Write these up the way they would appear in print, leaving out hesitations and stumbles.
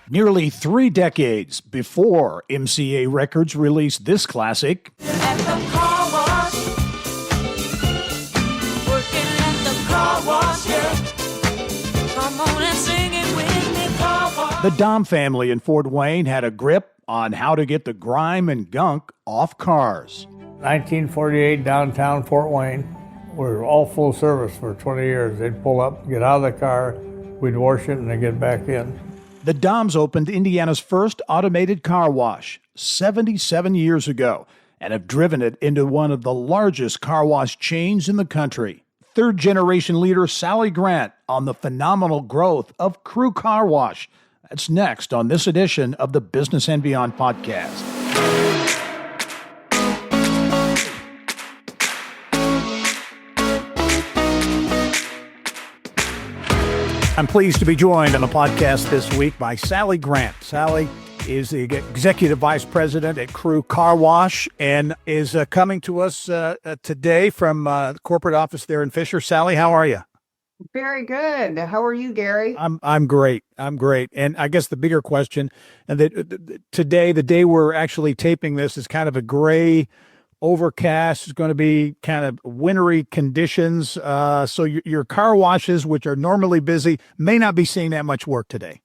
Nearly 3 decades before MCA Records released this classic, At the car wash, working at the car wash, yeah. Come on and sing it with me, car wash. the Dahm family in Fort Wayne had a grip on how to get the grime and gunk off cars. 1948, downtown Fort Wayne. We were all full service for 20 years. They'd pull up, get out of the car, we'd wash it, and they'd get back in. The Dahms opened Indiana's first automated car wash 77 years ago and have driven it into one of the largest car wash chains in the country. Third-generation leader Sally Grant on the phenomenal growth of Crew Carwash. That's next on this edition of the Business and Beyond podcast. I'm pleased to be joined on the podcast this week by Sally Grant. Sally is the Executive Vice President at Crew Carwash and is coming to us today from the corporate office there in Fisher. Sally, how are you? Very good. How are you, Gary? I'm great. I'm great. And I guess the bigger question, and that today, the day we're actually taping this, is kind of a gray, overcast. It's going to be kind of wintry conditions. So your car washes, which are normally busy, may not be seeing that much work today.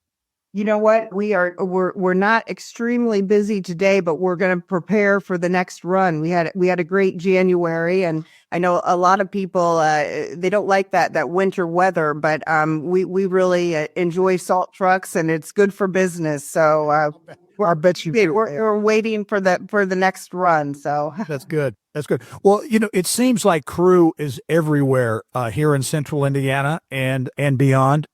You know what? We're not extremely busy today, but we're going to prepare for the next run. We had a great January, and I know a lot of people they don't like that winter weather, but we really enjoy salt trucks, and it's good for business. So I bet you we're waiting for the next run. So That's good. That's good. Well, it seems like Crew is everywhere here in Central Indiana and beyond.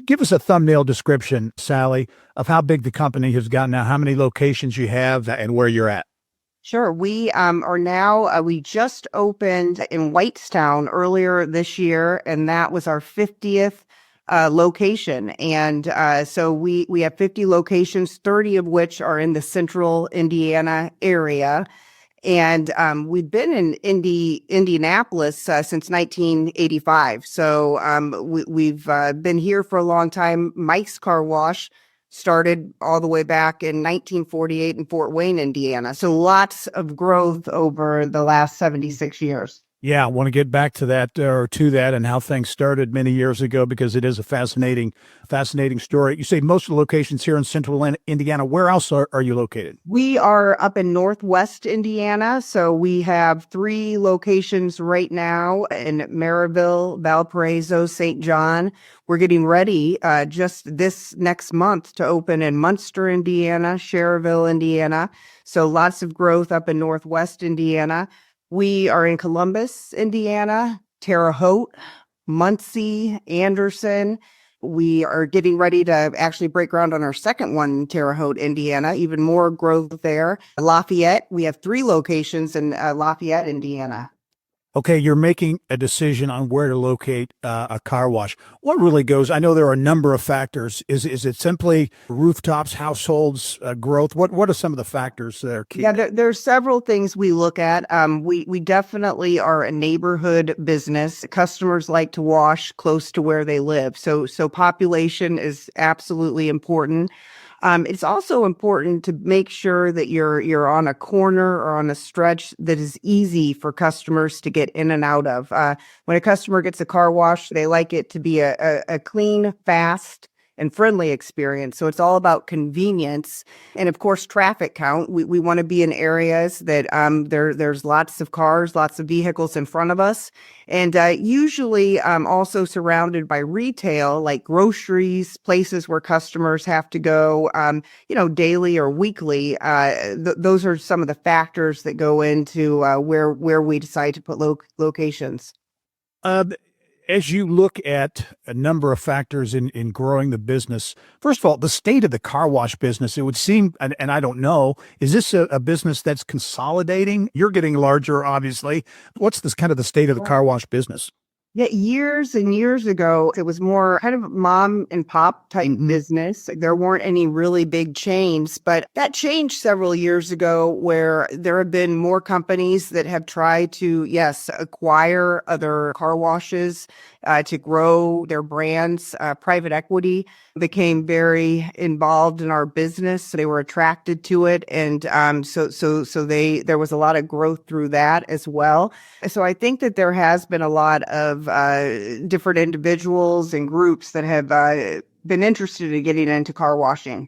Give us a thumbnail description, Sally, of how big the company has gotten now, how many locations you have, and where you're at. sure, we are now. We just opened in Whitestown earlier this year, and that was our 50th location. And so we have 50 locations, 30 of which are in the Central Indiana area. And we've been in Indianapolis since 1985. So we've been here for a long time. Mike's Car Wash started all the way back in 1948 in Fort Wayne, Indiana. So lots of growth over the last 76 years. Yeah, I want to get back to that and how things started many years ago, because it is a fascinating story. You say most of the locations here in Central Indiana. Where else are you located? We are up in Northwest Indiana. So we have 3 locations right now in Maryville, Valparaiso, St. John. We're getting ready just this next month to open in Munster, Indiana, Cherville, Indiana. So lots of growth up in Northwest Indiana. We are in Columbus, Indiana, Terre Haute, Muncie, Anderson. We are getting ready to actually break ground on our second one in Terre Haute, Indiana. Even more growth there. Lafayette, we have 3 locations in Lafayette, Indiana. Okay, you're making a decision on where to locate a car wash. What really goes? I know there are a number of factors. Is it simply rooftops, households, growth? What are some of the factors that are key? Yeah, there's several things we look at. We definitely are a neighborhood business. Customers like to wash close to where they live. So population is absolutely important. It's also important to make sure that you're on a corner or on a stretch that is easy for customers to get in and out of. When a customer gets a car wash, they like it to be a clean, fast, and friendly experience. So it's all about convenience and, of course, traffic count. We want to be in areas that there's lots of cars, lots of vehicles in front of us, and usually also surrounded by retail, like groceries, places where customers have to go, daily or weekly. Those are some of the factors that go into where we decide to put locations. As you look at a number of factors in growing the business, first of all, the state of the car wash business, it would seem, and I don't know, is this a business that's consolidating? You're getting larger, obviously. What's this kind of the state of the car wash business? Yeah, years and years ago, it was more kind of mom and pop type business. There weren't any really big chains, but that changed several years ago where there have been more companies that have tried to, yes, acquire other car washes to grow their brands. Private equity became very involved in our business. They were attracted to it. And there was a lot of growth through that as well. So I think that there has been a lot of different individuals and groups that have been interested in getting into car washing.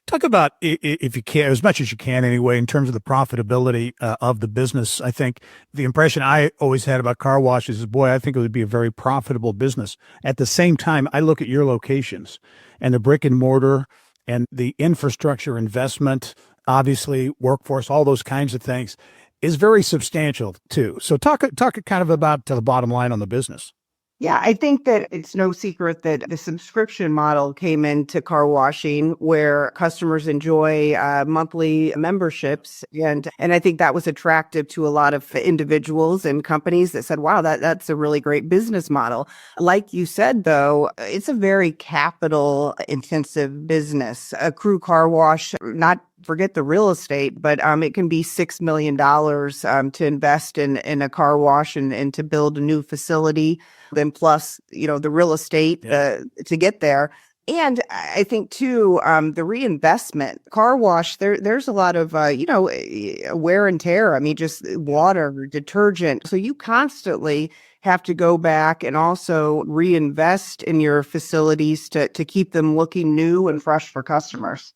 Talk about, if you can, as much as you can anyway, in terms of the profitability of the business. I think the impression I always had about car washes is, boy, I think it would be a very profitable business. At the same time, I look at your locations and the brick and mortar and the infrastructure investment, obviously workforce, all those kinds of things is very substantial too. So talk kind of about the bottom line on the business. Yeah, I think that it's no secret that the subscription model came into car washing where customers enjoy monthly memberships. And I think that was attractive to a lot of individuals and companies that said, wow, that's a really great business model. Like you said, though, it's a very capital intensive business. A Crew Car Wash, not forget the real estate, but it can be $6 million to invest in a car wash and to build a new facility. Then plus, the real estate to get there. And I think too, the reinvestment car wash, there's a lot of, wear and tear. I mean, just water, detergent. So you constantly have to go back and also reinvest in your facilities to keep them looking new and fresh for customers.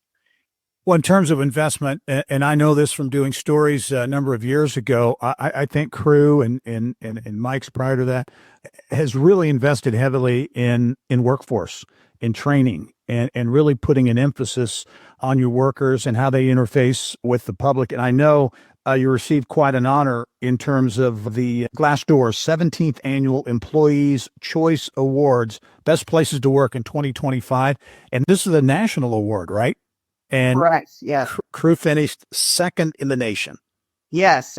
Well, in terms of investment, and I know this from doing stories a number of years ago, I think Crew and Mike's prior to that has really invested heavily in workforce, in training, and really putting an emphasis on your workers and how they interface with the public. And I know you received quite an honor in terms of the Glassdoor 17th Annual Employees Choice Awards, Best Places to Work in 2025. And this is a national award, right? And Correct. Yes. Crew finished second in the nation. Yes.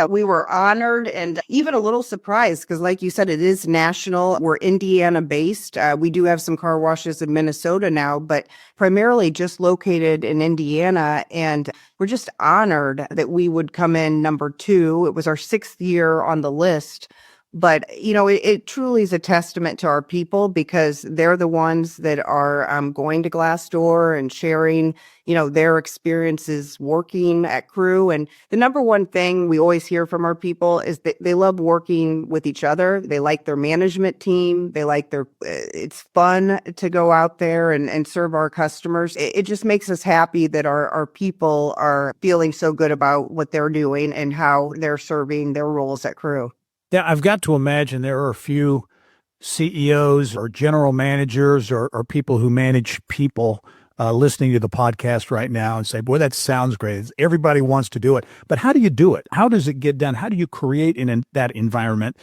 We were honored and even a little surprised because, like you said, it is national. We're Indiana based. We do have some car washes in Minnesota now, but primarily just located in Indiana. And we're just honored that we would come in number 2. It was our 6th year on the list. But, it truly is a testament to our people because they're the ones that are going to Glassdoor and sharing, their experiences working at Crew. And the number one thing we always hear from our people is that they love working with each other. They like their management team. They like it's fun to go out there and serve our customers. It just makes us happy that our people are feeling so good about what they're doing and how they're serving their roles at Crew. Yeah, I've got to imagine there are a few CEOs or general managers or people who manage people listening to the podcast right now and say, boy, that sounds great. Everybody wants to do it. But how do you do it? How does it get done? How do you create that environment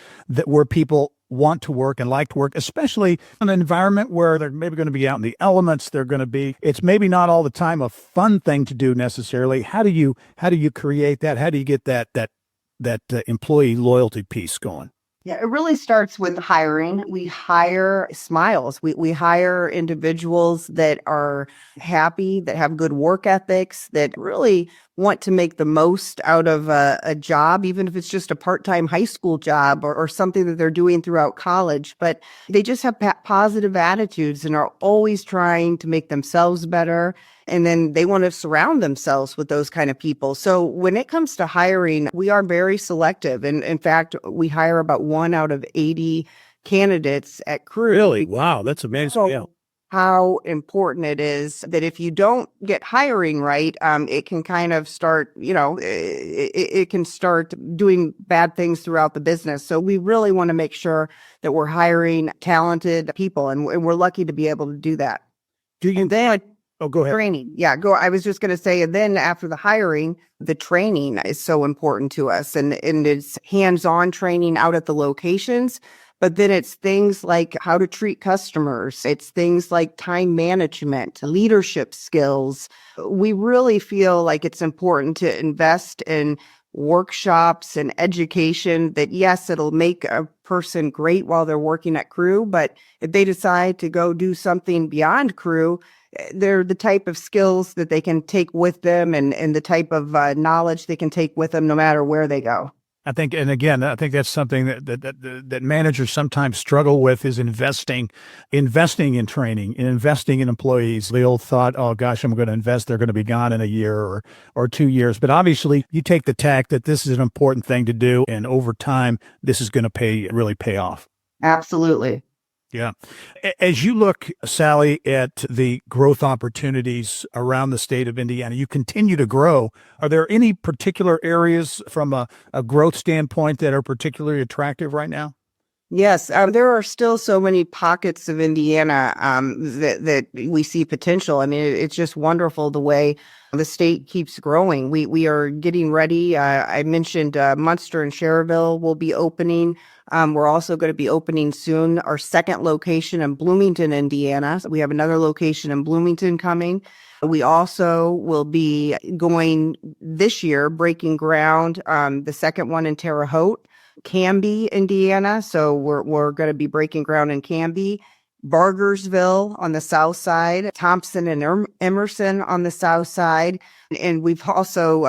where people want to work and like to work, especially in an environment where they're maybe going to be out in the elements, it's maybe not all the time a fun thing to do necessarily. How do you create that? How do you get that employee loyalty piece going? Yeah, it really starts with hiring. We hire smiles. We hire individuals that are happy, that have good work ethics, that really want to make the most out of a job, even if it's just a part-time high school job or something that they're doing throughout college. But they just have positive attitudes and are always trying to make themselves better. And then they want to surround themselves with those kind of people. So when it comes to hiring, we are very selective. And in fact, we hire about 1 out of 80 candidates at Crew. Really? Wow, that's amazing. So how important it is that if you don't get hiring right, it can kind of start, it can start doing bad things throughout the business. So we really want to make sure that we're hiring talented people, and we're lucky to be able to do that. Oh, go ahead. Training. Yeah, I was just going to say, and then after the hiring, the training is so important to us. And it's hands-on training out at the locations, but then it's things like how to treat customers. It's things like time management, leadership skills. We really feel like it's important to invest in workshops and education that, yes, it'll make a person great while they're working at Crew, but if they decide to go do something beyond Crew, they're the type of skills that they can take with them and the type of knowledge they can take with them no matter where they go. I think, and again, I think that's something that managers sometimes struggle with is investing in training and investing in employees. The old thought, oh gosh, I'm going to invest, they're going to be gone in a year or 2 years. But obviously, you take the tack that this is an important thing to do, and over time, this is going to really pay off. Absolutely. Yeah. As you look, Sally, at the growth opportunities around the state of Indiana, you continue to grow. Are there any particular areas from a growth standpoint that are particularly attractive right now? Yes, there are still so many pockets of Indiana that we see potential. I mean, it's just wonderful the way the state keeps growing. We are getting ready. I mentioned Munster and Cherville will be opening. We're also going to be opening soon our second location in Bloomington, Indiana. So we have another location in Bloomington coming. We also will be going this year, breaking ground, the second one in Terre Haute. Canby, Indiana. So we're going to be breaking ground in Canby, Bargersville on the south side, Thompson and Emerson on the south side. And we've also,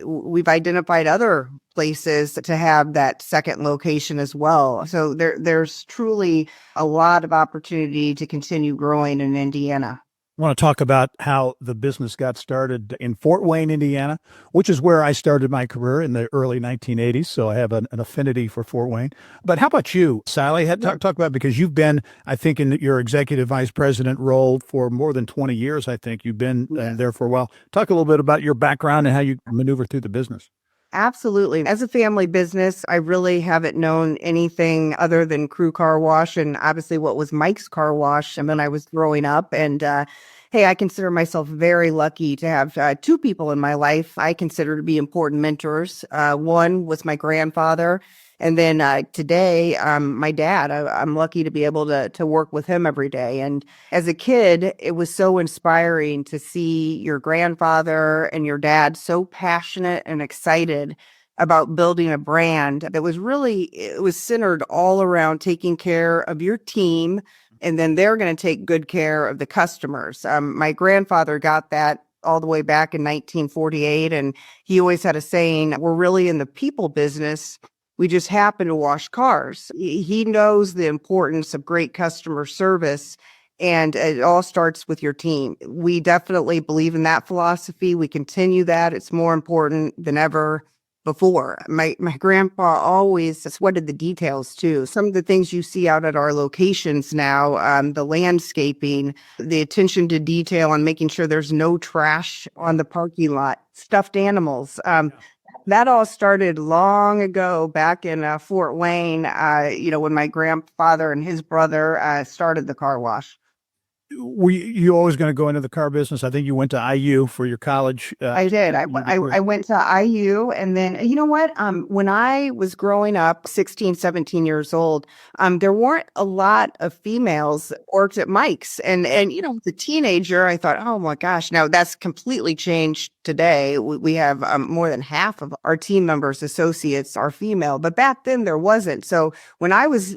we've identified other places to have that second location as well. So there's truly a lot of opportunity to continue growing in Indiana. I want to talk about how the business got started in Fort Wayne, Indiana, which is where I started my career in the early 1980s. So I have an affinity for Fort Wayne. But how about you, Sally? Talk about, because you've been, I think, in your executive vice president role for more than 20 years. I think you've been there for a while. Talk a little bit about your background and how you maneuver through the business. Absolutely. As a family business, I really haven't known anything other than Crew Carwash and obviously what was Mike's Car Wash when I was growing up. And hey, I consider myself very lucky to have two people in my life I consider to be important mentors. One was my grandfather. And then today, my dad. I'm lucky to be able to work with him every day. And as a kid, it was so inspiring to see your grandfather and your dad so passionate and excited about building a brand that was it was centered all around taking care of your team. And then they're going to take good care of the customers. My grandfather got that all the way back in 1948. And he always had a saying, we're really in the people business. We just happen to wash cars. He knows the importance of great customer service, and it all starts with your team. We definitely believe in that philosophy. We continue that. It's more important than ever before. My grandpa always sweated the details too. Some of the things you see out at our locations now, the landscaping, the attention to detail on making sure there's no trash on the parking lot, stuffed animals. That all started long ago back in Fort Wayne, when my grandfather and his brother started the car wash. Were you always going to go into the car business? I think you went to IU for your college. I did. I went to IU. And then, you know what? When I was growing up, 16, 17 years old, there weren't a lot of females that worked at Mike's. And as a teenager, I thought, oh my gosh, now that's completely changed today. We have more than half of our team members, associates are female. But back then there wasn't. So when I was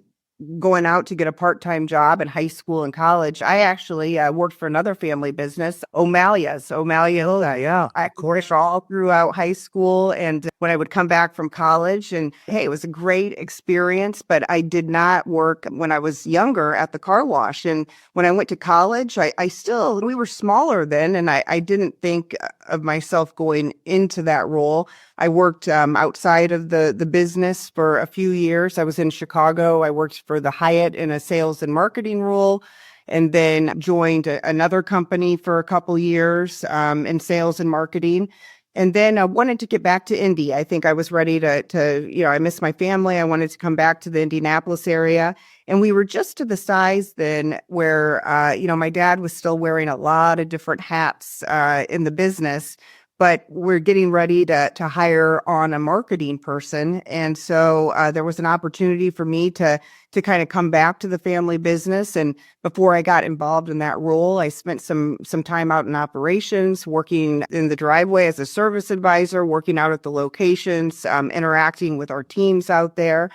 going out to get a part-time job in high school and college, I actually worked for another family business, O'Malley's. I course all throughout high school and when I would come back from college. And hey, it was a great experience, but I did not work when I was younger at the car wash. And when I went to college, we were smaller then, and I didn't think of myself going into that role. I worked outside of the business for a few years. I was in Chicago. I worked for the Hyatt in a sales and marketing role, and then joined another company for a couple years in sales and marketing. And then I wanted to get back to Indy. I think I was ready to I miss my family. I wanted to come back to the Indianapolis area. And we were just to the size then where, my dad was still wearing a lot of different hats in the business. but we're getting ready to hire on a marketing person. And so there was an opportunity for me to kind of come back to the family business. And before I got involved in that role, I spent some time out in operations, working in the driveway as a service advisor, working out at the locations, interacting with our teams out there,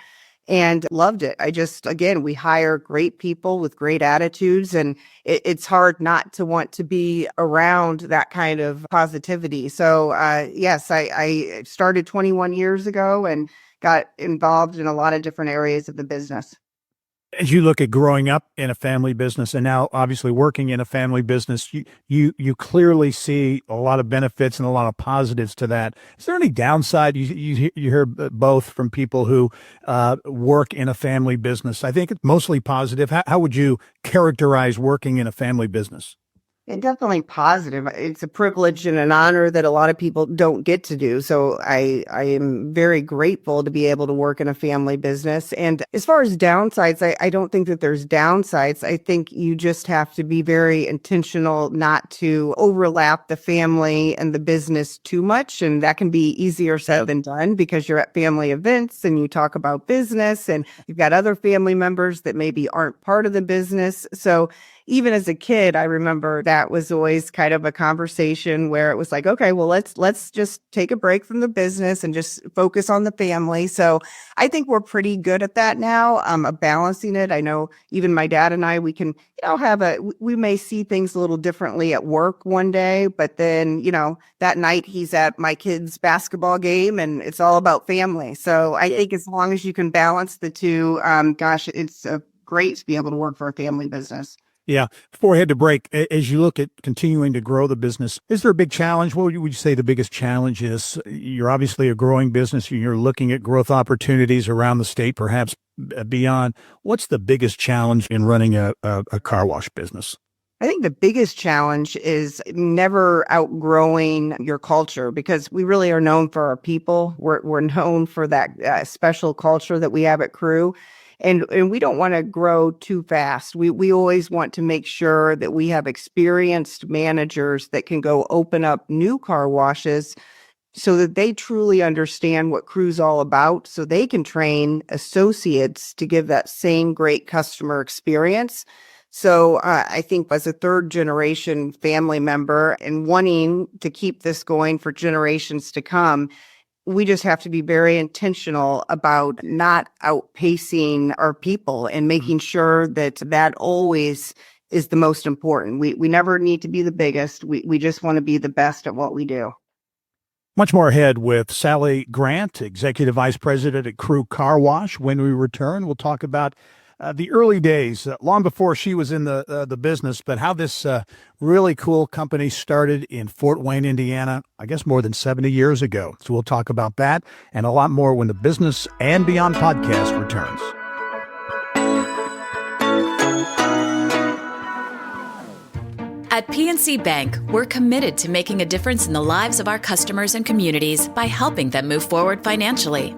and loved it. Again, we hire great people with great attitudes, and it's hard not to want to be around that kind of positivity. So, yes, I started 21 years ago and got involved in a lot of different areas of the business. As you look at growing up in a family business and now obviously working in a family business, you clearly see a lot of benefits and a lot of positives to that. Is there any downside? You hear both from people who work in a family business. I think it's mostly positive. How would you characterize working in a family business? And definitely positive. It's a privilege and an honor that a lot of people don't get to do. So I am very grateful to be able to work in a family business. And as far as downsides, I don't think that there's downsides. I think you just have to be very intentional not to overlap the family and the business too much. And that can be easier said than done because you're at family events and you talk about business and you've got other family members that maybe aren't part of the business. So even as a kid, I remember that was always kind of a conversation where it was like, okay, well, let's just take a break from the business and just focus on the family. So I think we're pretty good at that now, of balancing it. I know even my dad and I, we can, we may see things a little differently at work one day, but then, that night he's at my kid's basketball game and it's all about family. So I think as long as you can balance the two, it's great to be able to work for a family business. Yeah. Before I head to break, as you look at continuing to grow the business, is there a big challenge? What would you say the biggest challenge is? You're obviously a growing business. You're looking at growth opportunities around the state, perhaps beyond. What's the biggest challenge in running a car wash business? I think the biggest challenge is never outgrowing your culture because we really are known for our people. We're known for that special culture that we have at Crew. And we don't want to grow too fast. We always want to make sure that we have experienced managers that can go open up new car washes so that they truly understand what Crew's all about, so they can train associates to give that same great customer experience. So I think as a third generation family member and wanting to keep this going for generations to come, we just have to be very intentional about not outpacing our people and making sure that always is the most important. We never need to be the biggest. We just want to be the best at what we do. Much more ahead with Sally Grant, Executive Vice President at Crew Carwash. When we return, we'll talk about the early days, long before she was in the business, but how this really cool company started in Fort Wayne, Indiana, I guess more than 70 years ago. So we'll talk about that and a lot more when the Business and Beyond podcast returns. At PNC Bank, we're committed to making a difference in the lives of our customers and communities by helping them move forward financially.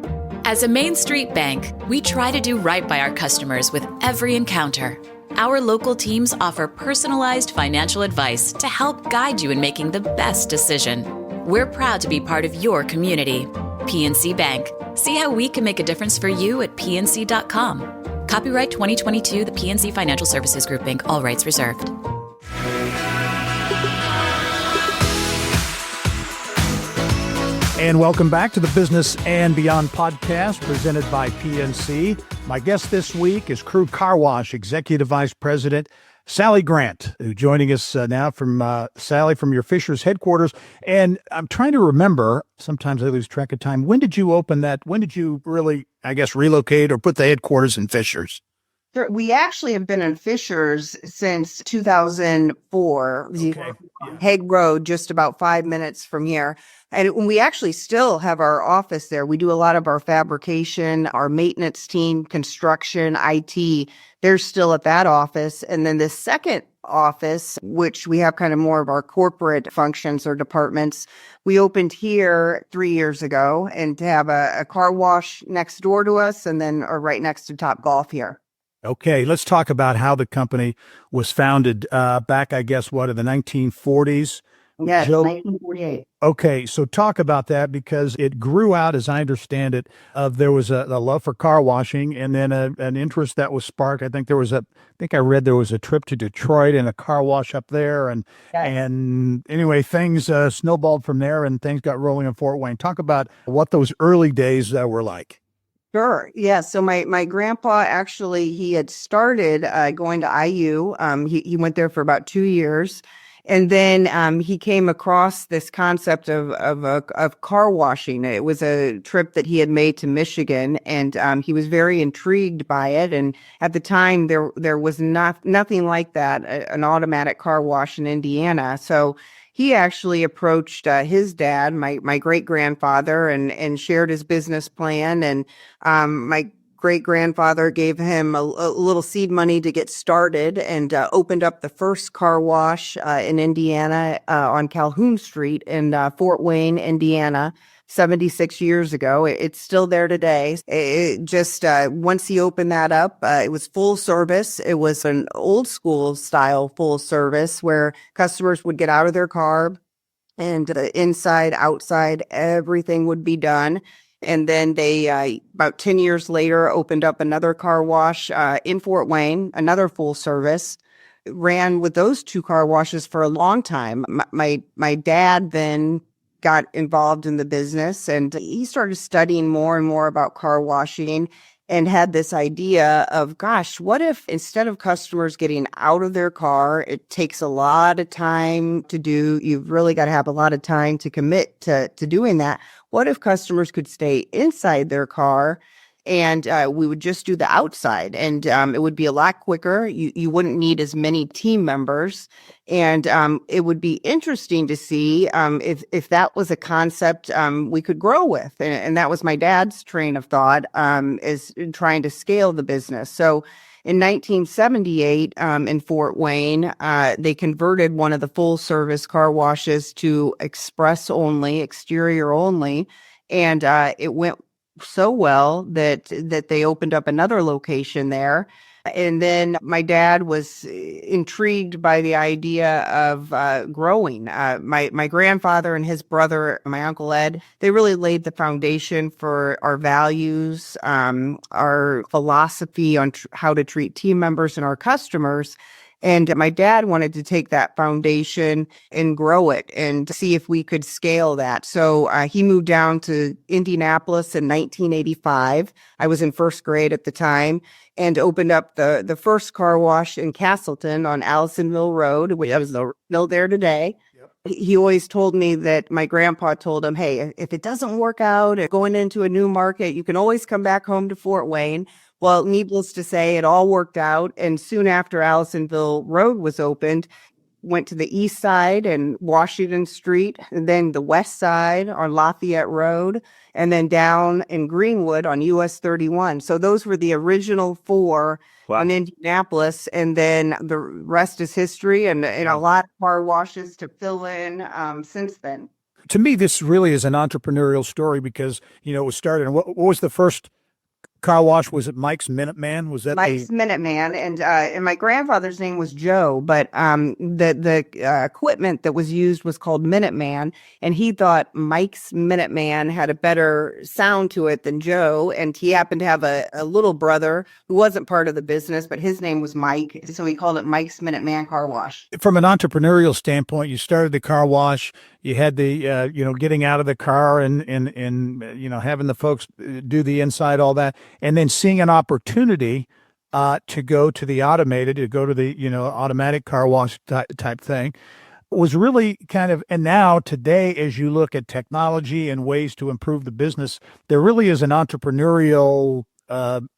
As a Main Street bank, we try to do right by our customers with every encounter. Our local teams offer personalized financial advice to help guide you in making the best decision. We're proud to be part of your community. PNC Bank. See how we can make a difference for you at pnc.com. Copyright 2022, the PNC Financial Services Group, Inc., all rights reserved. And welcome back to the Business and Beyond podcast presented by PNC. My guest this week is Crew Carwash Executive Vice President Sally Grant, who's joining us now from Sally from your Fishers headquarters. And I'm trying to remember, sometimes I lose track of time. When did you open that? When did you really, relocate or put the headquarters in Fishers? We actually have been in Fishers since 2004. Okay. Hague Road, just about 5 minutes from here. And we actually still have our office there. We do a lot of our fabrication, our maintenance team, construction, IT. They're still at that office. And then the second office, which we have kind of more of our corporate functions or departments, we opened here 3 years ago, and to have a car wash next door to us and then right next to Top Golf here. Okay, let's talk about how the company was founded back, in the 1940s. Yes, Joe, 1948. okay, so talk about that because it grew out, as I understand it, of there was a love for car washing and then an interest that was sparked. I think I read there was a trip to Detroit and a car wash up there, Yes. and anyway, things snowballed from there and things got rolling in Fort Wayne. Talk about what those early days were like. Sure. Yeah. So my grandpa actually he had started going to IU. He went there for about 2 years, and then he came across this concept of car washing. It was a trip that he had made to Michigan, and he was very intrigued by it. And at the time, there was nothing like that, an automatic car wash in Indiana. So he actually approached his dad, my great grandfather, and shared his business plan. And my great grandfather gave him a little seed money to get started and opened up the first car wash in Indiana on Calhoun Street in Fort Wayne, Indiana. 76 years ago. It's still there today. It just, once he opened that up, it was full service. It was an old school style full service where customers would get out of their car and inside, outside, everything would be done. And then they, about 10 years later, opened up another car wash in Fort Wayne, another full service. Ran with those two car washes for a long time. My dad then got involved in the business and he started studying more and more about car washing and had this idea of, gosh, what if instead of customers getting out of their car, it takes a lot of time to do, you've really got to have a lot of time to commit to doing that. What if customers could stay inside their car and we would just do the outside and it would be a lot quicker. You wouldn't need as many team members. And it would be interesting to see if that was a concept we could grow with. And that was my dad's train of thought is trying to scale the business. So in 1978 in Fort Wayne, they converted one of the full service car washes to express only, exterior only. And it went so well that they opened up another location there. And then my dad was intrigued by the idea of growing. My grandfather and his brother, my uncle Ed, they really laid the foundation for our values, our philosophy on how to treat team members and our customers. And my dad wanted to take that foundation and grow it and see if we could scale that. So he moved down to Indianapolis in 1985. I was in first grade at the time and opened up the first car wash in Castleton on Allisonville Road, which is still there today. He always told me that my grandpa told him, hey, if it doesn't work out going into a new market, you can always come back home to Fort Wayne. Well, needless to say, it all worked out. And soon after Allisonville Road was opened, went to the east side and Washington Street, and then the west side on Lafayette Road, and then down in Greenwood on US 31. So those were the original four in Indianapolis. And then the rest is history and a lot of car washes to fill in since then. To me, this really is an entrepreneurial story because, it was started. And what was the first car wash? Was it Mike's Minuteman? Was that Mike's Minuteman, and my grandfather's name was Joe, but the equipment that was used was called Minuteman, and he thought Mike's Minuteman had a better sound to it than Joe, and he happened to have a little brother who wasn't part of the business, but his name was Mike, so he called it Mike's Minuteman Car Wash. From an entrepreneurial standpoint, you started the car wash. You had the, getting out of the car and having the folks do the inside, all that, and then seeing an opportunity to go to the automated, to go to the, automatic car wash type thing was really kind of, and now today, as you look at technology and ways to improve the business, there really is an entrepreneurial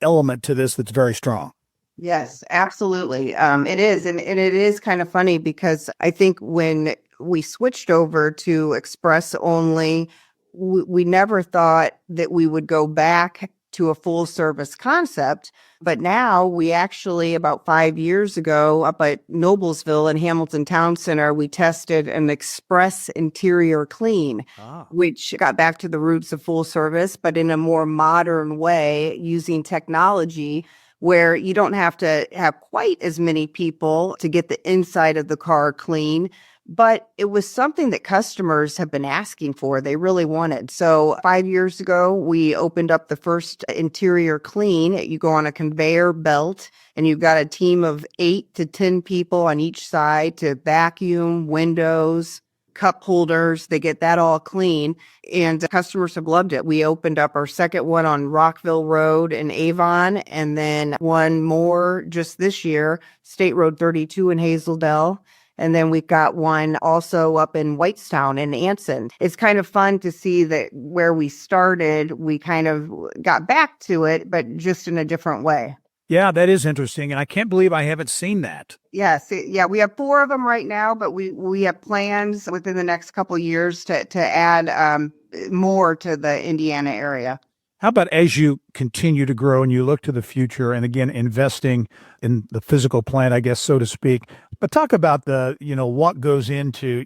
element to this that's very strong. Yes, absolutely. It is. And it is kind of funny because I think when we switched over to express only, we never thought that we would go back to a full service concept. But now we actually, about 5 years ago, up at Noblesville and Hamilton Town Center, we tested an express interior clean, which got back to the roots of full service, but in a more modern way using technology where you don't have to have quite as many people to get the inside of the car clean, but it was something that customers have been asking for. They really wanted. So 5 years ago, we opened up the first interior clean. You go on a conveyor belt and you've got a team of 8 to 10 people on each side to vacuum windows, cup holders. They get that all clean, and customers have loved it. We opened up our second one on Rockville Road in Avon, and then one more just this year, State Road 32 in Hazeldale. And then we've got one also up in Whitestown in Anson. It's kind of fun to see that where we started, we kind of got back to it, but just in a different way. Yeah, that is interesting. And I can't believe I haven't seen that. Yes. Yeah, we have 4 of them right now, but we have plans within the next couple of years to add more to the Indiana area. How about as you continue to grow and you look to the future and again, investing in the physical plant, I guess, so to speak, but talk about what goes into,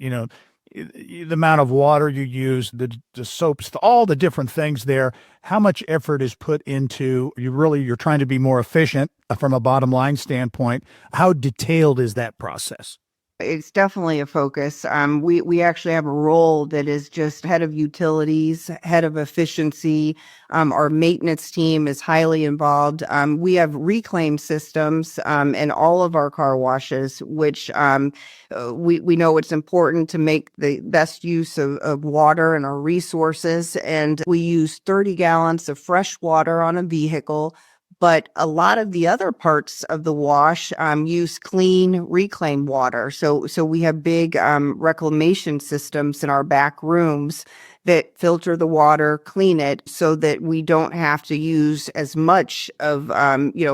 the amount of water you use, the soaps, all the different things there, how much effort is put into, you're trying to be more efficient from a bottom line standpoint. How detailed is that process? It's definitely a focus. We actually have a role that is just head of utilities, head of efficiency. Our maintenance team is highly involved. We have reclaim systems in all of our car washes, which we know it's important to make the best use of water and our resources. And we use 30 gallons of fresh water on a vehicle. But a lot of the other parts of the wash use clean, reclaimed water. So we have big reclamation systems in our back rooms that filter the water, clean it, so that we don't have to use as much of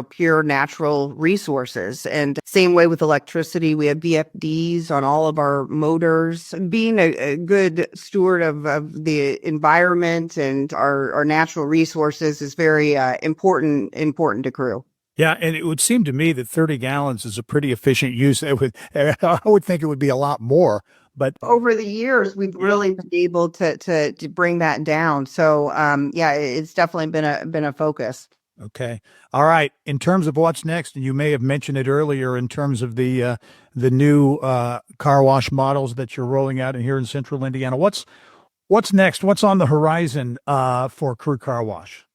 pure natural resources. And same way with electricity, we have VFDs on all of our motors. Being a good steward of the environment and our natural resources is very important to Crew. Yeah, and it would seem to me that 30 gallons is a pretty efficient use. I would think it would be a lot more. But over the years, we've really been able to bring that down. So, it's definitely been a focus. Okay. All right. In terms of what's next, and you may have mentioned it earlier in terms of the new car wash models that you're rolling out in here in Central Indiana. What's next? What's on the horizon for Crew Carwash?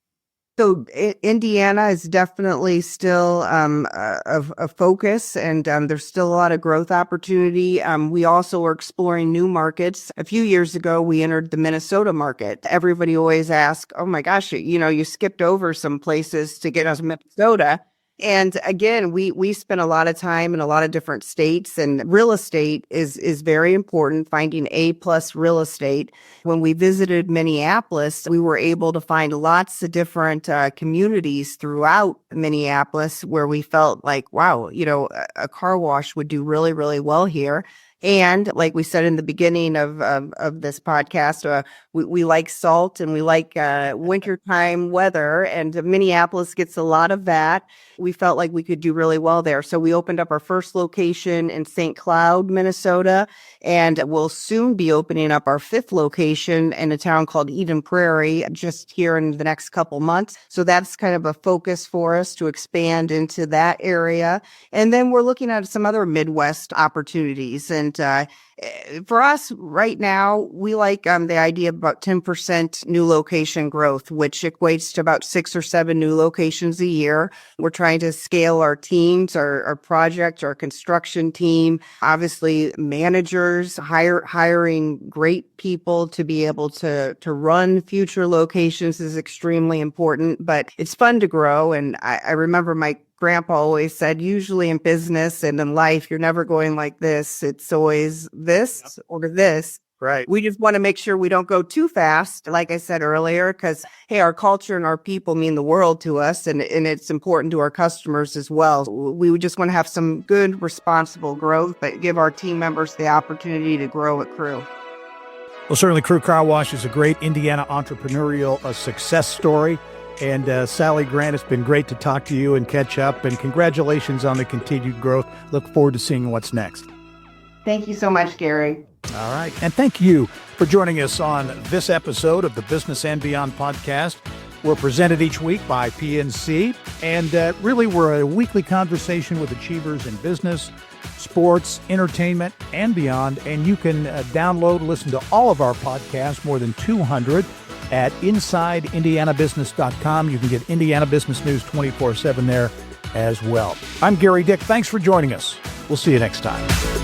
So Indiana is definitely still a focus, and there's still a lot of growth opportunity. We also are exploring new markets. A few years ago, we entered the Minnesota market. Everybody always asks, "Oh my gosh, you skipped over some places to get us Minnesota." And again, we spent a lot of time in a lot of different states, and real estate is very important, finding A+ real estate. When we visited Minneapolis, we were able to find lots of different communities throughout Minneapolis where we felt like, wow, a car wash would do really, really well here. And like we said in the beginning of this podcast, we like salt and we like wintertime weather, and Minneapolis gets a lot of that. We felt like we could do really well there. So we opened up our first location in St. Cloud, Minnesota, and we'll soon be opening up our 5th location in a town called Eden Prairie just here in the next couple months. So that's kind of a focus for us to expand into that area. And then we're looking at some other Midwest opportunities. And for us right now, we like the idea of about 10% new location growth, which equates to about 6 or 7 new locations a year. We're trying to scale our teams, our project, our construction team, obviously managers, hiring great people to be able to run future locations is extremely important, but it's fun to grow. And I remember my grandpa always said, usually in business and in life, you're never going like this. It's always this or this. Right. We just want to make sure we don't go too fast, like I said earlier, because, hey, our culture and our people mean the world to us, and it's important to our customers as well. We just want to have some good, responsible growth, but give our team members the opportunity to grow at Crew. Well, certainly Crew Carwash is a great Indiana entrepreneurial success story. And Sally Grant, it's been great to talk to you and catch up, and congratulations on the continued growth. Look forward to seeing what's next. Thank you so much, Gary. All right. And thank you for joining us on this episode of the Business and Beyond podcast. We're presented each week by PNC, and really we're a weekly conversation with achievers in business, sports, entertainment, and beyond. And you can download, listen to all of our podcasts, more than 200, at InsideIndianaBusiness.com. You can get Indiana business news 24/7 there as well. I'm Gary Dick. Thanks for joining us. We'll see you next time.